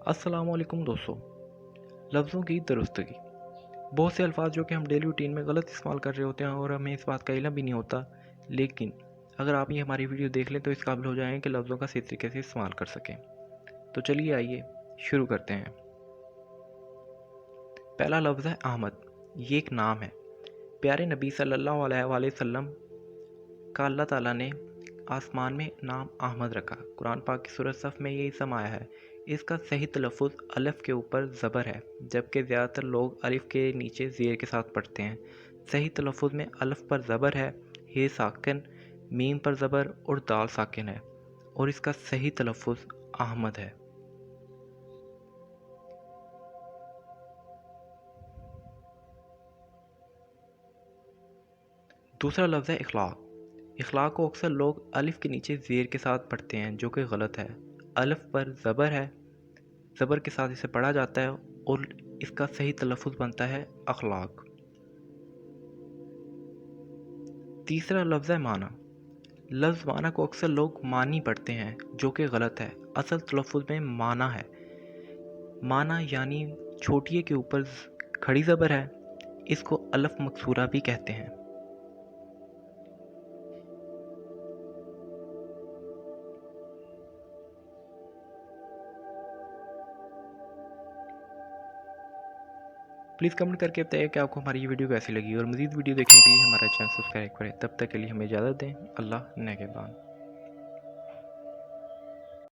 अस्सलाम वालेकुम दोस्तों। लफ्ज़ों की दुरुस्तगी। बहुत से अल्फाज जो कि हम डेली रूटीन में गलत इस्तेमाल कर रहे होते हैं और हमें इस बात का इल्म भी नहीं होता, लेकिन अगर आप ये हमारी वीडियो देख लें तो इस काबिल हो जाएं कि लफ्ज़ों का सही तरीके से इस्तेमाल कर सकें। तो चलिए आइए शुरू करते हैं। पहला लफ्ज़ है अहमद। ये एक नाम है। प्यारे नबी सल्लल्लाहु अलैहि वसल्लम का अल्लाह ताला ने आसमान में नाम अहमद रखा। कुरान पाक की सूरत सफ़ में ये इसम आया है। इसका सही तलफ़ुज़ अलिफ़ के ऊपर ज़बर है, जबकि ज़्यादातर लोग अलिफ़ के नीचे ज़ेर के साथ पढ़ते हैं। सही तलफ़ुज़ में अलिफ़ पर ज़बर है, हे साकिन, मीम पर ज़बर और दाल साकिन है, और इसका सही तलफ़ुज़ अहमद है। दूसरा लफ्ज़ है इखलाक। इखलाक को अक्सर लोग अलिफ़ के नीचे ज़ेर के साथ पढ़ते हैं, जो कि गलत है। अलिफ़ पर ज़बर है, ज़बर के साथ इसे पढ़ा जाता है और इसका सही तलफ़ुज़ बनता है अखलाक। तीसरा लफ्ज़ है माना। लफ्ज़ माना को अक्सर लोग मानी पढ़ते हैं, जो कि गलत है। असल तलफ़ुज़ में माना है। माना यानी छोटिए के ऊपर खड़ी ज़बर है। इसको अलफ़ मकसूरा भी कहते हैं। प्लीज़ कमेंट करके बताइए कि आपको हमारी ये वीडियो कैसी लगी, और मज़ीद वीडियो देखने के लिए हमारा चैनल सब्सक्राइब करें। तब तक के लिए हमें इजाज़त दें। अल्लाह नेगहबान।